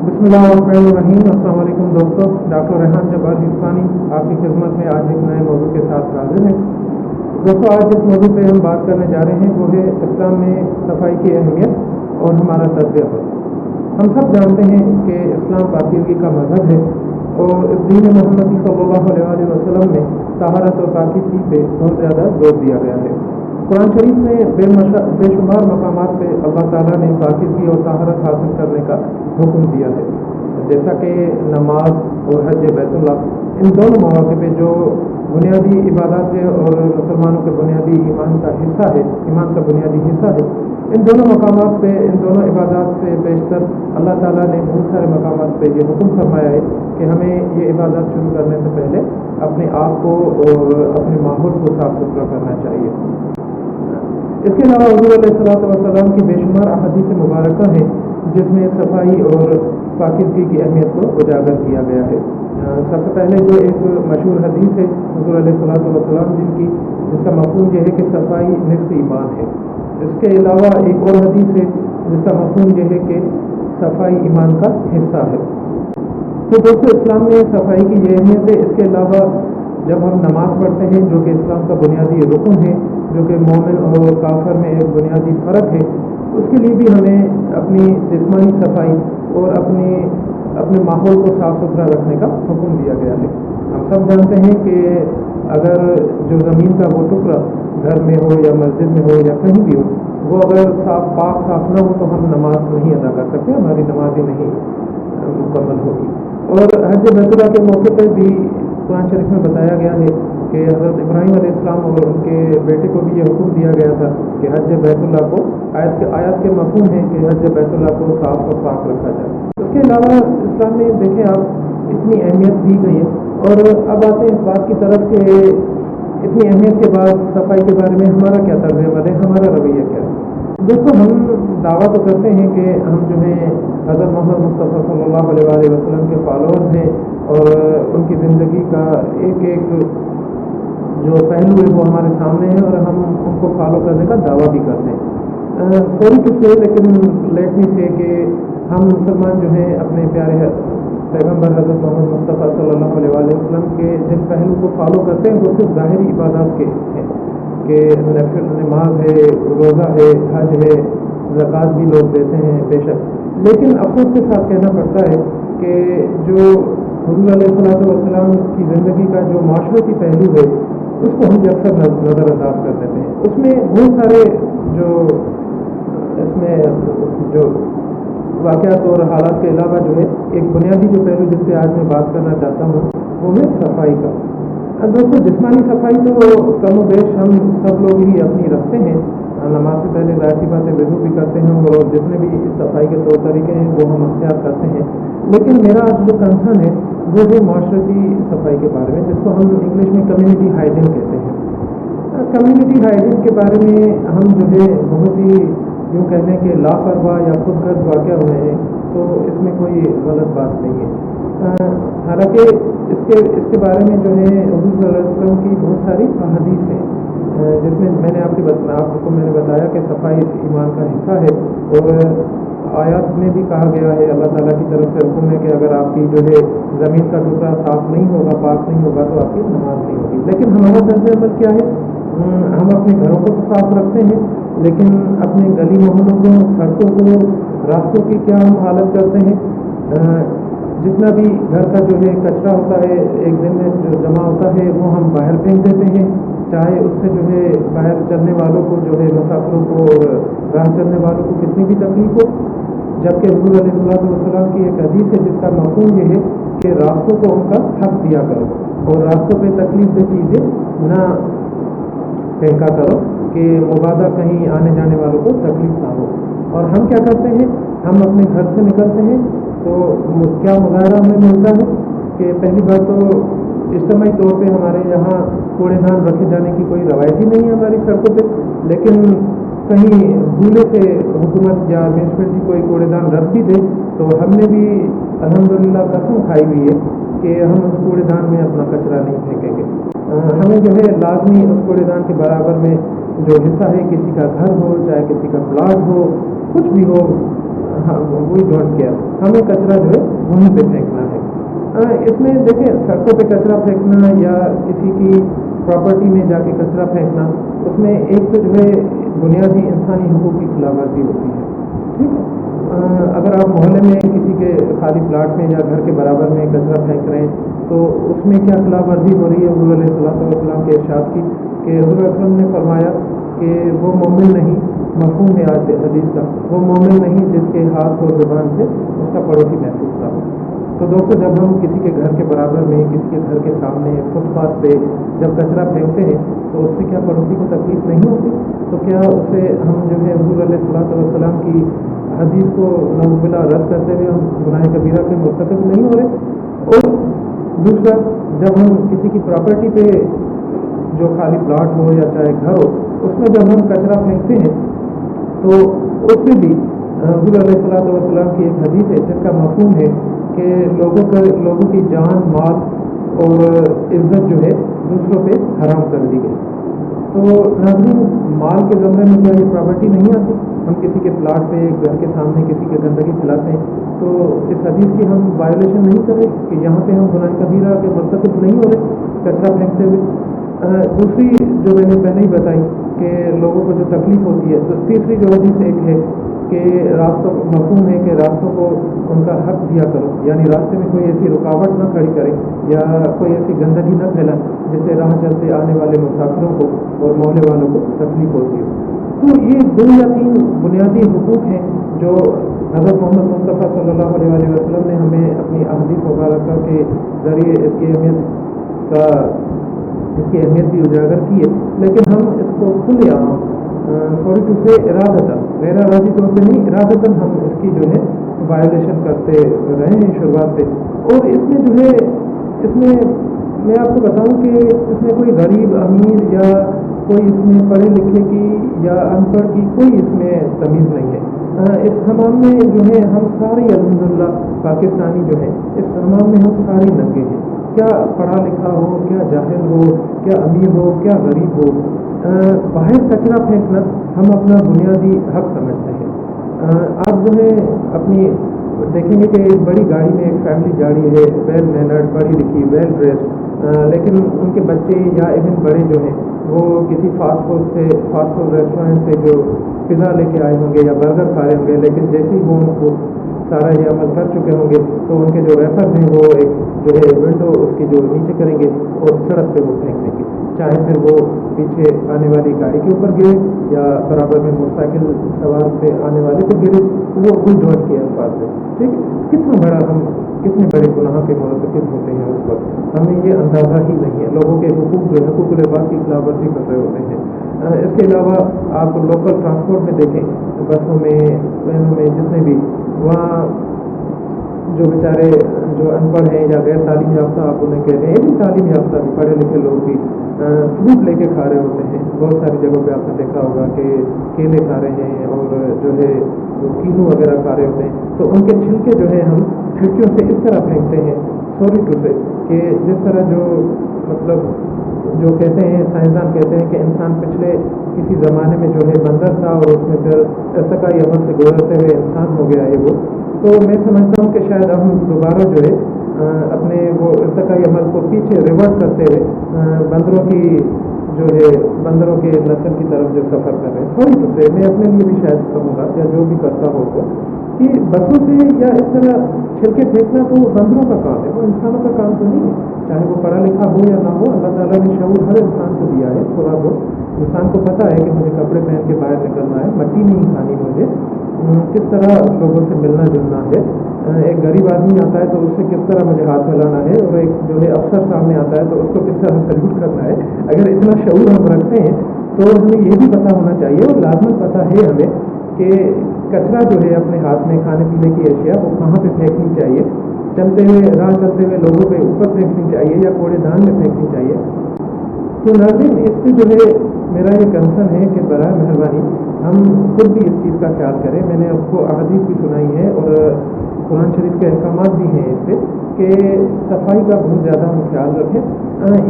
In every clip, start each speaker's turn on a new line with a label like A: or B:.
A: बिस्मिल्लाहिर्रहमानिर्रहीम। अस्सलाम वालेकुम दोस्तों, डॉक्टर रेहान जब्बार हिंदुस्तानी आपकी खिदमत में आज एक नए मौजू के साथ हाजिर हैं। दोस्तों, आज जिस मौजू पे हम बात करने जा रहे हैं वो है इस्लाम में सफाई की अहमियत और हमारा तर्ज अमल। हम सब जानते हैं कि इस्लाम पाकीज़गी का मज़हब है और इस दीन मोहम्मदी सल्लल्लाहु अलैहि वसल्लम में तहारत और पाकीज़गी पे बहुत ज़्यादा जोर दिया गया है। कुरान शरीफ में बेशुमार मकामात पे अल्लाह ताला ने पाकीज़गी और तहारत हासिल करने का हुक्म दिया है, जैसा कि नमाज और हज बैतुल्लाह, इन दोनों मौक़े पे जो बुनियादी इबादत है और मुसलमानों के बुनियादी ईमान का हिस्सा है, ईमान का बुनियादी हिस्सा है, इन दोनों मकामात पे, इन दोनों इबादत से बेशतर अल्लाह ताला ने बहुत सारे मकामात पे ये हुक्म फरमाया है कि हमें ये इबादत शुरू करने से पहले अपने आप को और अपने माहौल को साफ़ सुथरा करना चाहिए। इसके अलावा हुज़ूर अलैहिस्सलाम की बेशुमार अहादीस मुबारका हैं जिसमें सफाई और पाकीज़गी की अहमियत को उजागर किया गया है। सबसे पहले जो एक मशहूर हदीस है हुज़ूर अलैहिस्सलाम जिसका मफ़हूम यह है कि सफाई निस्फ़ ईमान है। इसके अलावा एक और हदीस है जिसका मफ़हूम यह है कि सफाई ईमान का हिस्सा है। तो दोस्तों, इस्लाम में सफाई की यह अहमियत है। इसके अलावा जब हम नमाज़ पढ़ते हैं, जो कि इस्लाम का बुनियादी रुकन है, जो कि मोमिन और काफिर में एक बुनियादी फ़र्क है, उसके लिए भी हमें अपनी जिस्मानी सफाई और अपने माहौल को साफ़ सुथरा रखने का हुक्म दिया गया है। हम सब जानते हैं कि अगर जो ज़मीन का वो टुकड़ा घर में हो या मस्जिद में हो या कहीं भी हो, वो अगर साफ़ ना हो तो हम नमाज नहीं अदा कर सकते, हमारी नमाज ही नहीं मुकम्मल होगी। और हज बैतुल्लाह के मौके पर भी कुरान शरीफ में बताया गया है कि हज़रत इब्राहीम अलैहिस्सलाम और उनके बेटे को भी ये हुक्म दिया गया था कि हज बैतुल्लाह को आयत के मफ़हूम है कि हज बैतुल्लाह को साफ़ और पाक रखा जाए। इसके अलावा इस्लाम में देखें आप, इतनी अहमियत दी गई है। और अब आते हैं इस बात की तरफ कि इतनी अहमियत के बाद सफाई के बारे में हमारा क्या तर्ज अमल है, हमारा रवैया क्या है। दोस्तों, हम दावा तो करते हैं कि हम जो हैं हज़रत मोहम्मद मुस्तफ़ा सल्लल्लाहु अलैहि वसल्लम के फॉलोअर्स हैं और उनकी ज़िंदगी का एक एक जो पहलू है वो हमारे सामने है और हम उनको फॉलो करने का दावा भी करते हैं। सॉरी टू से, लेकिन लेट मी से कि हम मुसलमान जो हैं अपने प्यारे पैगम्बर हज़रत मोहम्मद मुस्तफ़ा सल्लल्लाहु अलैहि वसल्लम के जिन पहलू को फॉलो करते हैं वो सिर्फ ज़ाहिरी इबादत के हैं कि नमाज है, रोज़ा है, हज है, ज़कात भी लोग देते हैं बेशक। लेकिन अफसोस के साथ कहना पड़ता है कि जो हुज़ूर अलैहिस्सलाम की ज़िंदगी का जो माशरती पहलू है उसको हम अक्सर नज़रअंदाज कर देते हैं। उसमें बहुत सारे जो इसमें जो वाक़यात और हालात के अलावा जो है एक बुनियादी जो पहलू जिस पे आज मैं बात करना चाहता हूँ वो है सफाई का। दोस्तों, जिस्मानी सफाई तो कम बेश हम सब लोग ही अपनी रखते हैं। नमाज से पहले ज़ाहिर सी बात है वज़ू भी करते हैं और जितने भी सफाई के तौर तरीके हैं वो हम अख्तियार करते हैं। लेकिन मेरा आज जो कंसर्न है वो है माशरती सफाई के बारे में, जिसको हम इंग्लिश में कम्युनिटी हाइजीन कहते हैं। कम्युनिटी हाइजीन के बारे में हम जो है बहुत ही यूँ कह लें कि लापरवाह या खुदगर्ज वाक़या हुए हैं, तो इसमें कोई गलत बात नहीं है। हालांकि इसके बारे में जो है हुज़ूर सल्लल्लाहु अलैहि वसल्लम की बहुत सारी अहादीस हैं जिसमें आपको मैंने बताया कि सफाई ईमान का हिस्सा है। और आयत में भी कहा गया है, अल्लाह ताला की तरफ से हुक्म है कि अगर आपकी जो है ज़मीन का टुकड़ा साफ़ नहीं होगा, पाक नहीं होगा तो आपकी नमाज नहीं होगी। लेकिन हमारा तर्ज अमल क्या है? हम अपने घरों को तो साफ़ रखते हैं, लेकिन अपने गली मोहल्लों को, सड़कों को, रास्तों की क्या हम हालत करते हैं। जितना भी घर का जो है कचरा होता है एक दिन में जो जमा होता है वो हम बाहर फेंक देते हैं, चाहे उससे जो है बाहर चलने वालों को जो है मुसाफिरों को और राह चलने वालों को कितनी भी तकलीफ हो। जबकि हुज़ूर अलैहिस्सलाम की एक हदीस है जिसका मफ़हूम ये है कि रास्तों को उनका हक दिया करो और रास्तों पे तकलीफ दे चीज़ें ना फेंका करो कि मुबादा कहीं आने जाने वालों को तकलीफ ना हो। और हम क्या करते हैं, हम अपने घर से निकलते हैं तो क्या मुज़ाहरा हमें मिलता है कि पहली बात तो इज्तिमाई तौर पे हमारे यहाँ कूड़ेदान रखे जाने की कोई रवायत ही नहीं है हमारी सड़कों पे। लेकिन कहीं भूले से हुकूमत या म्यूनसिपलिटी कोई कूड़ेदान रख भी दे तो हमने भी अल्हम्दुलिल्लाह कसम खाई हुई है कि हम उस कूड़ेदान में अपना कचरा नहीं फेंकेंगे। हमें जो है लाजमी उस कूड़ेदान के बराबर में जो हिस्सा है, किसी का घर हो चाहे किसी का प्लाट हो, कुछ भी हो, वही डोंट केयर, हमें कचरा जो है वहीं पे फेंकना है। इसमें देखें, सड़कों पे कचरा फेंकना या किसी की प्रॉपर्टी में जाके कचरा फेंकना, उसमें एक तो जो है बुनियादी इंसानी हुकूक की खिलाफवर्जी होती है, ठीक है। अगर आप मोहल्ले में किसी के खाली प्लाट में या घर के बराबर में कचरा फेंक रहे हैं तो उसमें क्या खिलाफवर्जी हो रही है हुज़ूर अलैहिस्सलाम के इरशाद की, कि हुज़ूर अलैहि ने फरमाया कि वो मोमिन नहीं, मफ़हूम है हदीस का, वो मोमिन नहीं जिसके हाथ और ज़ुबान से उसका पड़ोसी महफूज था। तो दोस्तों, जब हम किसी के घर के बराबर में, किसी के घर के सामने, फुटपाथ पे जब कचरा फेंकते हैं तो उससे क्या पड़ोसी को तकलीफ नहीं होती? तो क्या उससे हम जो है हुज़ूर अलैहिस्सलाम की हदीस को नौज़ुबिल्लाह रद्द करते हुए हम गुनाह कबीरा के मुर्तकब नहीं हो रहे? और दूसरा, जब हम किसी की प्रॉपर्टी पे, जो खाली प्लाट हो या चाहे घर हो, उसमें जब हम कचरा फेंकते हैं तो उसमें भी हुज़ूर अलैहिस्सलाम की एक हदीस है जिसका मफ़हूम है कि लोगों की जान, माल और इज़्ज़त जो है दूसरों पे हराम कर दी गई। तो नाज़रीन, माल के ज़मरे में क्या ये प्रॉपर्टी नहीं आती? हम किसी के प्लाट पे, घर के सामने किसी के गंदगी फैलाते हैं तो इस हदीस की हम वायलेशन नहीं कर रहे कि यहाँ पे हम गुनाह कबीरा के मुर्तकब नहीं हो रहे कचरा फेंकते हुए। दूसरी जो मैंने पहले ही बताई कि लोगों को जो तकलीफ़ होती है, तो तीसरी जो हदीस एक है कि रास्तों, मफ़हूम है कि रास्तों को उनका हक दिया करो, यानी रास्ते में कोई ऐसी रुकावट ना खड़ी करे या कोई ऐसी गंदगी न फैला जिससे राह चलते आने वाले मुसाफिरों को और मोहल्ले वालों को तकलीफ होती हो। तो ये 2 या 3 बुनियादी हुकूक हैं जो हज़रत मोहम्मद मुस्तफ़ा सल्लल्लाहु अलैहि वसल्लम ने हमें अपनी अहदीस मुबारक के ज़रिए इसकी अहमियत भी उजागर की है, लेकिन हम इसको खुलेआम, सॉरी टू से, इरादतन, गैर इरादी तौर पे नहीं, इरादतन हम इसकी जो है वायलेशन करते रहे हैं शुरुआत से। और इसमें जो है, इसमें मैं आपको बताऊं कि इसमें कोई गरीब अमीर या कोई इसमें पढ़े लिखे की या अनपढ़ की कोई इसमें तमीज़ नहीं है। इस हमाम में जो है हम सारे अल्हम्दुलिल्लाह पाकिस्तानी जो है, इस हमाम में हम सारे नंगे हैं, क्या पढ़ा लिखा हो, क्या जाहिल हो, क्या अमीर हो, क्या गरीब हो। बाहर कचरा फेंकना हम अपना बुनियादी हक समझते हैं। आप जो है अपनी देखेंगे कि एक बड़ी गाड़ी में एक फैमिली जा रही है, वेल मैनर्ड, पढ़ी लिखी, वेल ड्रेस्ड, लेकिन उनके बच्चे या इवन बड़े जो हैं वो किसी फास्ट फूड रेस्टोरेंट से जो पिज़्ज़ा लेके आए होंगे या बर्गर खा रहे होंगे, लेकिन जैसे ही वो उनको सारा ये अमल कर चुके होंगे तो उनके जो रेफर्स हैं वो एक जो है विंडो उसकी जो नीचे करेंगे और सड़क पे वो फेंक देंगे, चाहे फिर वो पीछे आने वाली गाड़ी के ऊपर गिरे या बराबर में मोटरसाइकिल सवार पे आने वाले पे गिरे, वो कोई डोंट केयर अल्फाज है, ठीक है। कितने बड़े गुनाह के मुर्तकिब होते हैं उस वक्त, हमें ये अंदाज़ा ही नहीं है। लोगों के हुकूक जो है, हुकूक लिबास की खिलाफवर्जी कर रहे होते हैं। इसके अलावा आप लोकल ट्रांसपोर्ट में देखें, बसों में, ट्रेनों में, जितने भी, वहाँ जो बेचारे जो अनपढ़ हैं या गैर तालीम याफ्ता आप उन्हें कह रहे हैं, भी तालीम याफ्ता भी, पढ़े लिखे लोग भी फ्रूट लेके खा रहे होते हैं। बहुत सारी जगहों पे आपने देखा होगा कि केले खा रहे हैं और जो है वो कीनू वगैरह खा रहे होते हैं, तो उनके छिलके जो है हम खिड़कियों से इस तरह फेंकते हैं, सॉरी टू से, कि जिस तरह जो कहते हैं, साइंसदान कहते हैं कि इंसान पिछले किसी ज़माने में जो है बंदर था और उसमें फिर इर्तिकाई अमल से गुजरते हुए इंसान हो गया है वो। तो मैं समझता हूँ कि शायद हम दोबारा जो है अपने वो इर्तिकाई अमल को पीछे रिवर्ट करते हुए बंदरों के नस्ल की तरफ जो सफ़र कर रहे हैं। सॉरी टू से, मैं अपने लिए भी शायद कहूँगा या जो भी करता हो तो, कि बसों से या इस तरह छिलके फेंकना तो बंदरों का काम है, वो इंसानों का काम तो नहीं है। चाहे वो पढ़ा लिखा हो या ना हो, अल्लाह ताला ने शऊर हर इंसान को दिया है थोड़ा बहुत। इंसान को पता है कि मुझे कपड़े पहन के बाहर निकलना है, मट्टी नहीं खानी मुझे, किस तरह लोगों से मिलना जुलना है, एक गरीब आदमी आता है तो उससे किस तरह मुझे हाथ मिलाना है, और एक जो है अफसर सामने आता है तो उसको किस तरह सल्यूट करना है। अगर इतना शऊर हम रखते हैं तो हमें ये भी पता होना चाहिए और लाजमन पता है हमें कि कचरा जो है अपने हाथ में, खाने पीने की अशिया, वो कहाँ पे फेंकनी चाहिए, राह चलते हुए लोगों पे ऊपर फेंकनी चाहिए या कूड़ेदान में फेंकनी चाहिए। तो नाज़रीन, इस पर जो है मेरा ये कंसर्न है कि बराए मेहरबानी हम खुद भी इस चीज़ का ख्याल करें। मैंने आपको अहादीस भी सुनाई है और कुरान शरीफ के अहकामात भी हैं इस पर कि सफाई का बहुत ज़्यादा हम ख्याल रखें।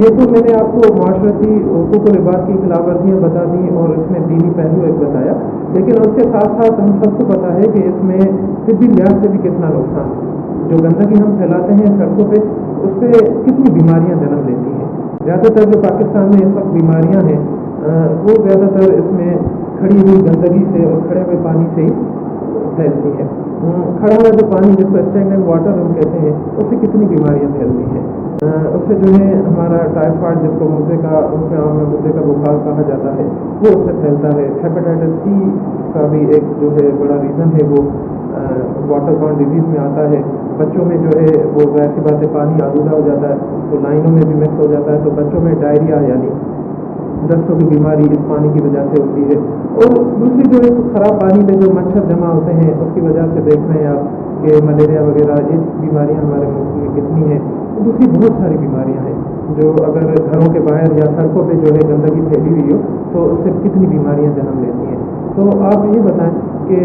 A: ये तो मैंने आपको माशरती हुकूक व लिबास की खिलाफवर्जियाँ बता दी और इसमें दीनी पहलू एक बताया, लेकिन उसके साथ साथ हम सबको पता है कि इसमें तिब्बी लिहाज से भी कितना नुकसान है। जो गंदगी हम फैलाते हैं सड़कों पे, उस पर कितनी बीमारियाँ जन्म लेती हैं। ज़्यादातर जो पाकिस्तान में इस वक्त बीमारियाँ हैं वो ज़्यादातर इसमें खड़ी हुई गंदगी से और खड़े हुए पानी से ही फैलती है। खड़ा हुआ जो पानी जिसको स्टैग्नेंट वाटर हम कहते हैं, उससे कितनी बीमारियां फैलती हैं। उससे जो है हमारा टाइफाइड, जिसको मुद्दे का बुखार कहा जाता है, वो उससे फैलता है। हेपेटाइटिस सी का भी एक जो है बड़ा रीज़न है, वो वाटर बॉर्न डिजीज़ में आता है। बच्चों में जो है वो ज़ाहिर सी बात है पानी आलूदा हो जाता है तो लाइनों में भी मिक्स हो जाता है, तो बच्चों में डायरिया यानी दस्तों की बीमारी इस पानी की वजह से होती है। और दूसरी जो है ख़राब पानी में जो मच्छर जमा होते हैं उसकी वजह से देख रहे हैं आप कि मलेरिया वगैरह ये बीमारियां हमारे मुल्क में कितनी हैं। तो दूसरी बहुत सारी बीमारियां हैं जो अगर घरों के बाहर या सड़कों पे जो है गंदगी फैली हुई हो तो उससे कितनी बीमारियां जन्म लेती हैं। तो आप ये बताएं कि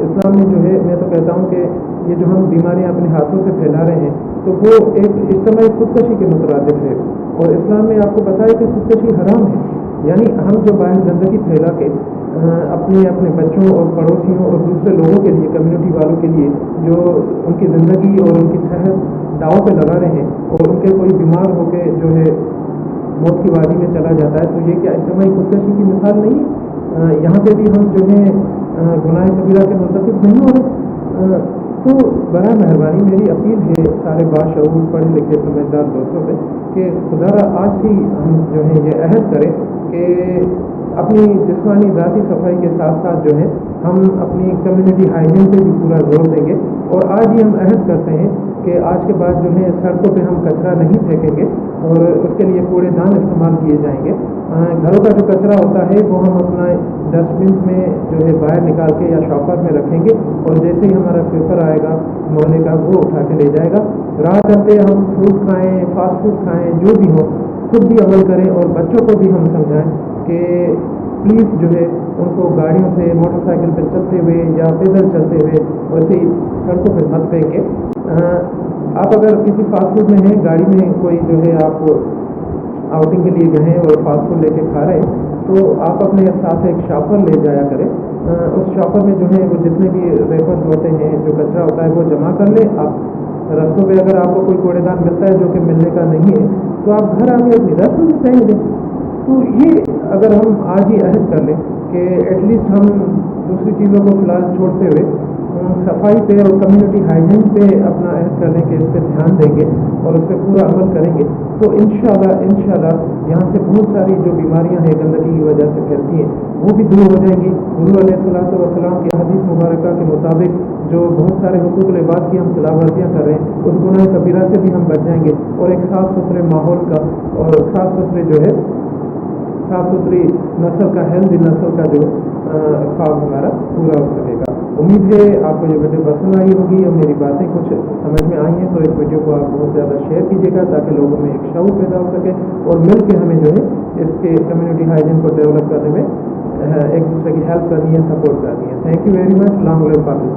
A: इस्लाम में जो है, मैं तो कहता हूँ कि ये जो हम बीमारियां अपने हाथों से फैला रहे हैं तो वो एक इज्तिमाई खुदकशी के मुतरादिफ है। और इस्लाम में आपको पता है कि खुदकशी हराम है, यानी हम जो बाहर गंदगी फैला के अपने बच्चों और पड़ोसियों और दूसरे लोगों के लिए, कम्युनिटी वालों के लिए जो उनकी ज़िंदगी और उनकी सेहत दाव पे लगा रहे हैं और उनके कोई बीमार होकर जो है मौत की वादी में चला जाता है, तो ये क्या इज्तिमाई खुदकशी की मिसाल नहीं? यहाँ पे भी हम जो है गुनाह कबीरा के मुर्तकिब नहीं हो रहे। तो बराए मेहरबानी मेरी अपील है सारे बाशऊर पढ़े लिखे समझदार दोस्तों से कि खुदारा आज ही हम जो है ये अहद करें कि अपनी जिस्मानी ज़ाती सफाई के साथ साथ जो है हम अपनी कम्युनिटी हाइजीन पे भी पूरा जोर देंगे। और आज ही हम अहद करते हैं कि आज के बाद जो है सड़कों पे हम कचरा नहीं फेंकेंगे और उसके लिए कूड़ेदान इस्तेमाल किए जाएंगे। घरों का जो कचरा होता है वो हम अपना डस्टबिन में जो है बाहर निकाल के या शॉपर में रखेंगे और जैसे ही हमारा पेपर आएगा मोहल्ले का वो उठा के ले जाएगा। राह चलते हम फ्रूट खाएँ, फास्ट फूड खाएँ, जो भी हो खुद भी अमल करें और बच्चों को भी हम समझाएं कि प्लीज़ जो है उनको गाड़ियों से, मोटरसाइकिल पर चलते हुए या पैदल चलते हुए वैसे ही सड़कों पर मत फेंकें। आप अगर किसी फास्ट फूड में हैं, गाड़ी में कोई जो है आप आउटिंग के लिए गए और फास्ट फूड लेके खा रहे हैं तो आप अपने साथ एक शॉपर ले जाया करें। उस शॉपर में जो है वो जितने भी रेपर्स होते हैं, जो कचरा होता है वो जमा कर लें। आप रास्तों पे अगर आपको कोई कूड़ेदान मिलता है जो कि मिलने का नहीं है तो आप घर आके अपनी डस्टबिन में फेंक दें। तो ये अगर हम आज ही अहद कर लें कि एटलीस्ट हम दूसरी चीज़ों को फ़िलहाल छोड़ते हुए सफाई पे और कम्युनिटी हाइजीन पे अपना अहद कर लें कि इस पर ध्यान देंगे और उस पर पूरा अमल करेंगे, तो इंशाल्लाह यहाँ से बहुत सारी जो बीमारियाँ हैं गंदगी की वजह से फैलती हैं वो भी दूर हो जाएंगी। हुज़ूर अलैहिस्सलातु वस्सलाम की हदीस मुबारका के मुताबिक जो बहुत सारे हुकूक लिबास की हम खिलाफवर्जियाँ कर रहे हैं उस गुनाह कबीरा से भी हम बच जाएंगे और एक साफ़ सुथरे माहौल का और साफ़ सुथरे जो है साफ़ सुथरी नस्ल का, हेल्दी नस्ल का जो ख्वाब हमारा पूरा हो सकेगा। उम्मीद है आपको ये वीडियो पसंद आई होगी और मेरी बातें कुछ समझ में आई हैं, तो इस वीडियो को आप बहुत ज़्यादा शेयर कीजिएगा ताकि लोगों में एक शऊर पैदा हो सके और मिल के हमें जो है इसके कम्युनिटी हाइजीन को डेवलप करने में एक दूसरे की हेल्प करनी है, सपोर्ट करनी है। Thank you very much. अस्सलाम वालेकुम पाकिस्तान।